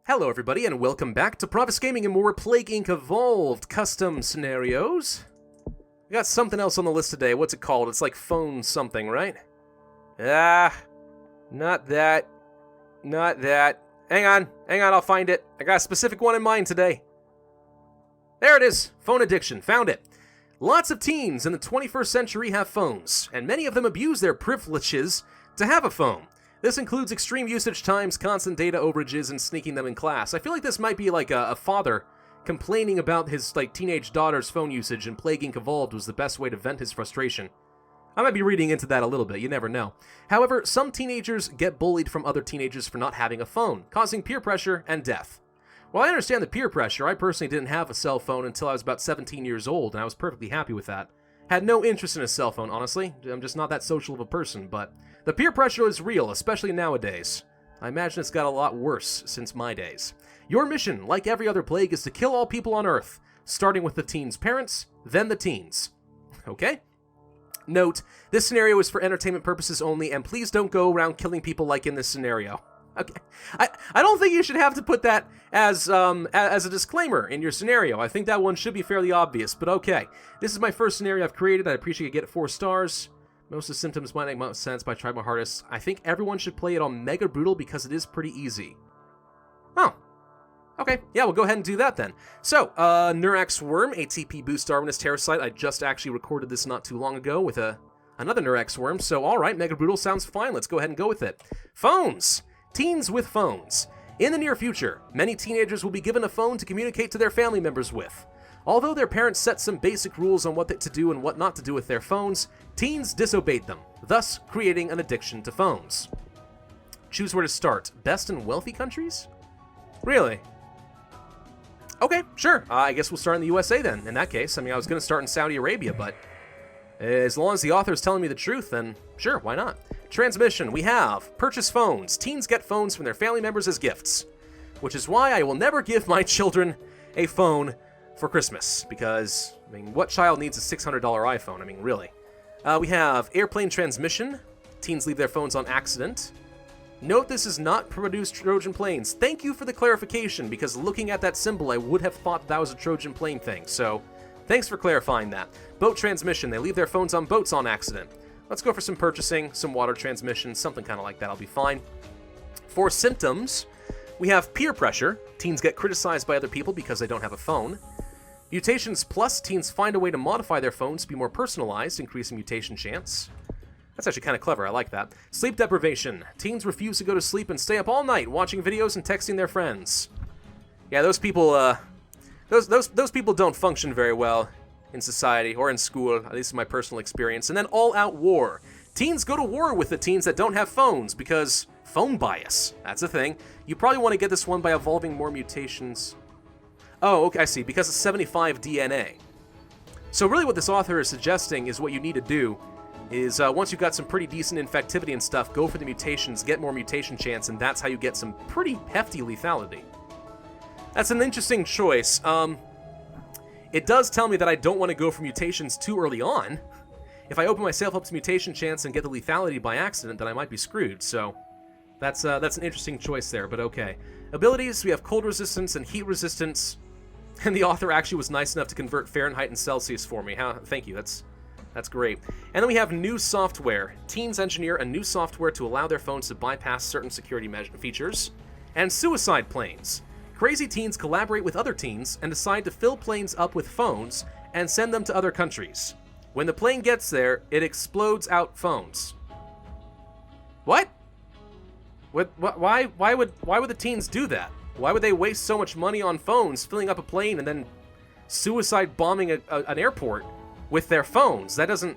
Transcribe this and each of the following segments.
Hello everybody and welcome back to Pravus Gaming and more Plague Inc. Evolved custom scenarios. We got something else on the list today. What's it called? It's like phone something, right? Not that. Not that. Hang on, I'll find it. I got a specific one in mind today. There it is, phone addiction, found it. Lots of teens in the 21st century have phones, and many of them abuse their privileges to have a phone. This includes extreme usage times, constant data overages, and sneaking them in class. I feel like this might be like a father complaining about his teenage daughter's phone usage, and Plague Inc. Evolved was the best way to vent his frustration. I might be reading into that a little bit, you never know. However, some teenagers get bullied from other teenagers for not having a phone, causing peer pressure and death. While I understand the peer pressure, I personally didn't have a cell phone until I was about 17 years old, and I was perfectly happy with that. Had no interest in a cell phone, honestly. I'm just not that social of a person, but the peer pressure is real, especially nowadays. I imagine it's got a lot worse since my days. Your mission, like every other plague, is to kill all people on Earth, starting with the teens' parents, then the teens. Okay? Note, this scenario is for entertainment purposes only, and please don't go around killing people like in this scenario. Okay. I don't think you should have to put that as a disclaimer in your scenario. I think that one should be fairly obvious, but okay. This is my first scenario I've created. I appreciate you get it 4 stars. Most of the symptoms might make most sense, but I tried my hardest. I think everyone should play it on Mega Brutal because it is pretty easy. Oh. Okay, yeah, we'll go ahead and do that then. So, Neurax Worm, ATP Boost Darwinist Terracite. I just actually recorded this not too long ago with another Neurax Worm, so alright, Mega Brutal sounds fine. Let's go ahead and go with it. Phones! Teens with phones. In the near future, many teenagers will be given a phone to communicate to their family members with. Although their parents set some basic rules on what to do and what not to do with their phones, teens disobeyed them, thus creating an addiction to phones. Choose where to start. Best in wealthy countries? Really? Okay, sure. I guess we'll start in the USA then, in that case. I mean, I was going to start in Saudi Arabia, but as long as the author is telling me the truth, then sure, why not? Transmission, we have purchase phones. Teens get phones from their family members as gifts, which is why I will never give my children a phone for Christmas, because, I mean, what child needs a $600 iPhone? I mean, really. We have airplane transmission. Teens leave their phones on accident. Note this is not produce Trojan planes. Thank you for the clarification, because looking at that symbol, I would have thought that was a Trojan plane thing, so thanks for clarifying that. Boat transmission, they leave their phones on boats on accident. Let's go for some purchasing, some water transmission, something kind of like that, I'll be fine. For symptoms, we have peer pressure. Teens get criticized by other people because they don't have a phone. Mutations plus, teens find a way to modify their phones to be more personalized, increasing mutation chance. That's actually kind of clever, I like that. Sleep deprivation. Teens refuse to go to sleep and stay up all night watching videos and texting their friends. Yeah, those people, those people don't function very well in society or in school, at least in my personal experience. And then all-out war. Teens go to war with the teens that don't have phones because phone bias. That's a thing. You probably want to get this one by evolving more mutations. Oh, okay, I see, because it's 75 DNA. So really what this author is suggesting is what you need to do is once you've got some pretty decent infectivity and stuff, go for the mutations, get more mutation chance, and that's how you get some pretty hefty lethality. That's an interesting choice. It does tell me that I don't want to go for mutations too early on. If I open myself up to mutation chance and get the lethality by accident, then I might be screwed, so that's an interesting choice there, but okay. Abilities, we have cold resistance and heat resistance, and the author actually was nice enough to convert Fahrenheit and Celsius for me. Thank you, that's great. And then we have new software. Teens engineer a new software to allow their phones to bypass certain security features. And suicide planes. Crazy teens collaborate with other teens and decide to fill planes up with phones and send them to other countries. When the plane gets there, it explodes out phones. What? Why would the teens do that? Why would they waste so much money on phones, filling up a plane, and then suicide bombing an airport with their phones? That doesn't...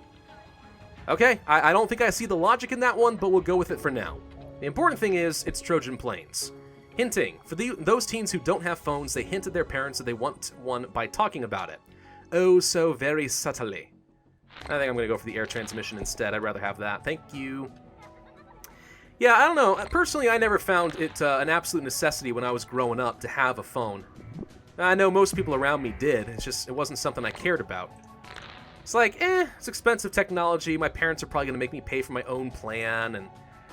Okay, I don't think I see the logic in that one, but we'll go with it for now. The important thing is, it's Trojan planes. Hinting. For those teens who don't have phones, they hint at their parents that they want one by talking about it. Oh, so very subtly. I think I'm going to go for the air transmission instead. I'd rather have that. Thank you. Yeah, I don't know. Personally, I never found it an absolute necessity when I was growing up to have a phone. I know most people around me did. It's just, it wasn't something I cared about. It's like, it's expensive technology. My parents are probably going to make me pay for my own plan, and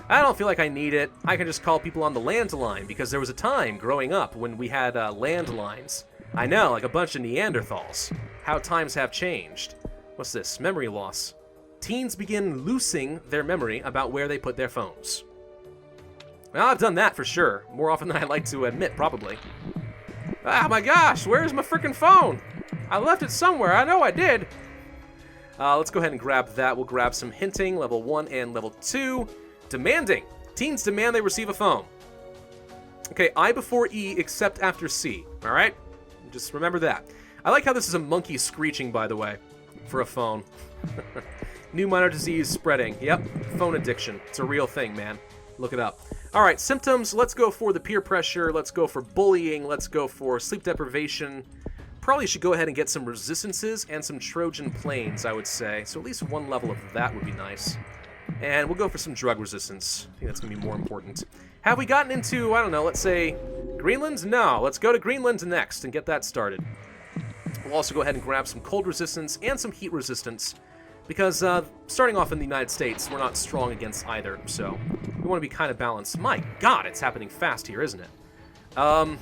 I don't feel like I need it. I can just call people on the landline, because there was a time growing up when we had landlines. I know, like a bunch of Neanderthals. How times have changed. What's this? Memory loss. Teens begin losing their memory about where they put their phones. Well, I've done that for sure. More often than I'd like to admit, probably. Ah, my gosh, where's my freaking phone? I left it somewhere. I know I did. Let's go ahead and grab that. We'll grab some hinting, level 1 and level 2. Demanding. Teens demand they receive a phone. Okay, I before E except after C. All right? Just remember that. I like how this is a monkey screeching, by the way, for a phone. New minor disease spreading. Yep, phone addiction. It's a real thing, man. Look it up. All right, symptoms. Let's go for the peer pressure. Let's go for bullying. Let's go for sleep deprivation. Probably should go ahead and get some resistances and some Trojan planes, I would say. So at least one level of that would be nice. And we'll go for some drug resistance. I think that's going to be more important. Have we gotten into, I don't know, let's say Greenland? No, let's go to Greenland next and get that started. We'll also go ahead and grab some cold resistance and some heat resistance, because starting off in the United States, we're not strong against either, so we want to be kind of balanced. My God, it's happening fast here, isn't it? I'm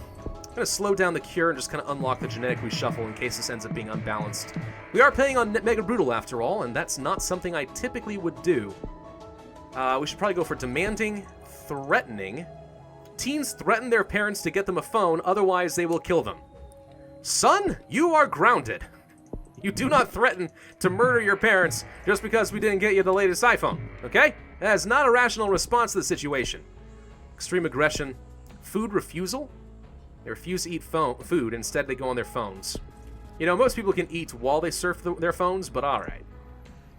going to slow down the cure and just kind of unlock the genetic reshuffle in case this ends up being unbalanced. We are playing on Mega Brutal after all, and that's not something I typically would do. We should probably go for demanding, threatening. Teens threaten their parents to get them a phone, otherwise they will kill them. Son, you are grounded. You do not threaten to murder your parents just because we didn't get you the latest iPhone, okay? That is not a rational response to the situation. Extreme aggression. Food refusal? They refuse to eat food, instead they go on their phones. You know, most people can eat while they surf their phones, but alright.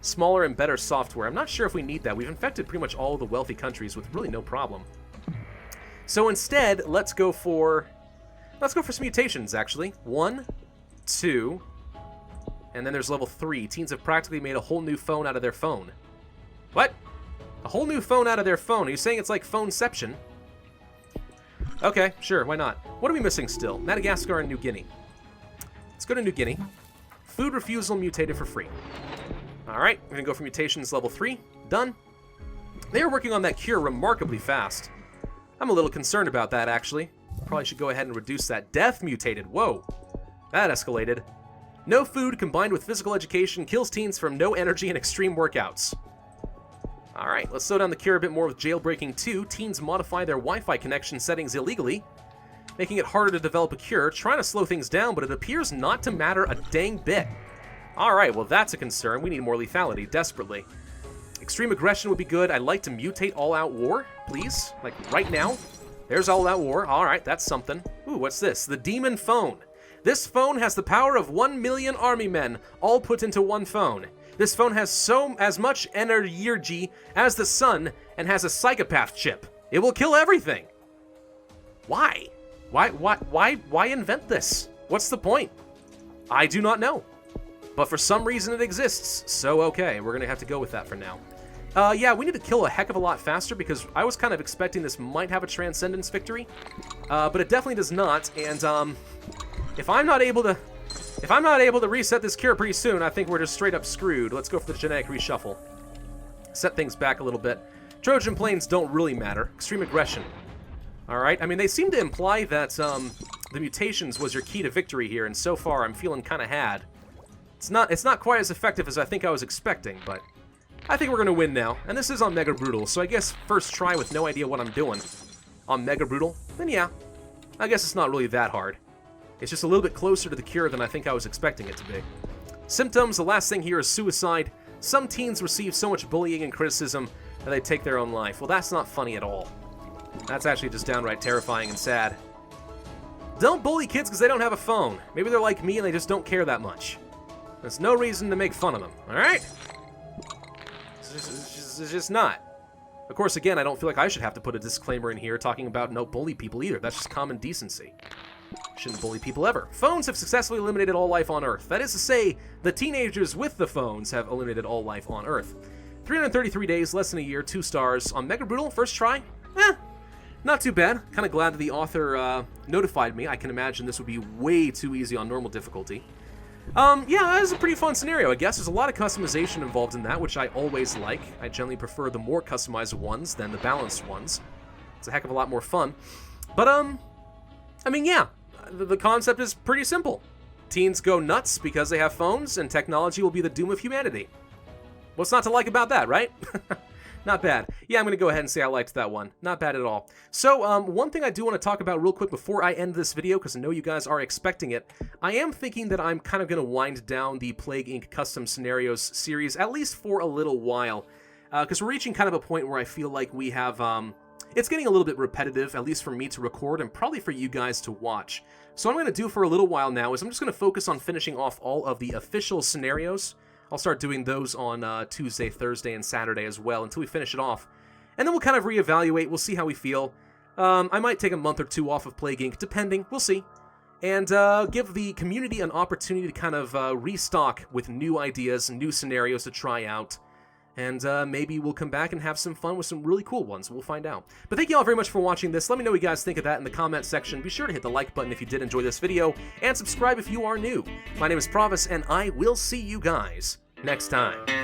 Smaller and better software. I'm not sure if we need that. We've infected pretty much all of the wealthy countries with really no problem. So instead, let's go for some mutations, actually. 1, 2, and then there's level 3. Teens have practically made a whole new phone out of their phone. What? A whole new phone out of their phone? Are you saying it's like phoneception? Okay, sure, why not? What are we missing still? Madagascar and New Guinea. Let's go to New Guinea. Food refusal mutated for free. Alright, we're going to go for mutations level 3. Done. They are working on that cure remarkably fast. I'm a little concerned about that, actually. Probably should go ahead and reduce that. Death mutated. Whoa. That escalated. No food combined with physical education kills teens from no energy and extreme workouts. Alright, let's slow down the cure a bit more with jailbreaking 2. Teens modify their Wi-Fi connection settings illegally, making it harder to develop a cure. Trying to slow things down, but it appears not to matter a dang bit. Alright, well that's a concern. We need more lethality, desperately. Extreme aggression would be good. I'd like to mutate all-out war, please. Like, right now. There's all-out war. Alright, that's something. Ooh, what's this? The Demon Phone. This phone has the power of 1 million army men, all put into one phone. This phone has as much energy as the sun and has a psychopath chip. It will kill everything. Why? Why invent this? What's the point? I do not know. But for some reason it exists, so okay, we're gonna have to go with that for now. Yeah, we need to kill a heck of a lot faster because I was kind of expecting this might have a Transcendence victory, but it definitely does not, and if I'm not able to reset this cure pretty soon, I think we're just straight up screwed. Let's go for the genetic reshuffle. Set things back a little bit. Trojan planes don't really matter. Extreme aggression. Alright, I mean, they seem to imply that the mutations was your key to victory here, and so far I'm feeling kind of had. It's not quite as effective as I think I was expecting, but I think we're going to win now. And this is on Mega Brutal, so I guess first try with no idea what I'm doing on Mega Brutal, then yeah, I guess it's not really that hard. It's just a little bit closer to the cure than I think I was expecting it to be. Symptoms, the last thing here is suicide. Some teens receive so much bullying and criticism that they take their own life. Well, that's not funny at all. That's actually just downright terrifying and sad. Don't bully kids because they don't have a phone. Maybe they're like me and they just don't care that much. There's no reason to make fun of them, alright? It's just not. Of course, again, I don't feel like I should have to put a disclaimer in here talking about no bully people either. That's just common decency. Shouldn't bully people ever. Phones have successfully eliminated all life on Earth. That is to say, the teenagers with the phones have eliminated all life on Earth. 333 days, less than a year, 2 stars. On Mega Brutal, first try? Not too bad. Kind of glad that the author notified me. I can imagine this would be way too easy on normal difficulty. Yeah, that is a pretty fun scenario, I guess. There's a lot of customization involved in that, which I always like. I generally prefer the more customized ones than the balanced ones. It's a heck of a lot more fun. But, I mean, yeah, the concept is pretty simple. Teens go nuts because they have phones, and technology will be the doom of humanity. What's not to like about that, right? Not bad. Yeah, I'm going to go ahead and say I liked that one. Not bad at all. So, one thing I do want to talk about real quick before I end this video, because I know you guys are expecting it, I am thinking that I'm kind of going to wind down the Plague Inc. Custom Scenarios series, at least for a little while, because we're reaching kind of a point where I feel like we have, it's getting a little bit repetitive, at least for me to record, and probably for you guys to watch. So what I'm going to do for a little while now is I'm just going to focus on finishing off all of the official scenarios. I'll start doing those on Tuesday, Thursday, and Saturday as well until we finish it off. And then we'll kind of reevaluate. We'll see how we feel. I might take a month or two off of Plague Inc., depending. We'll see. And give the community an opportunity to kind of restock with new ideas, new scenarios to try out. And maybe we'll come back and have some fun with some really cool ones. We'll find out. But thank you all very much for watching this. Let me know what you guys think of that in the comment section. Be sure to hit the like button if you did enjoy this video, and subscribe if you are new. My name is Pravus, and I will see you guys next time.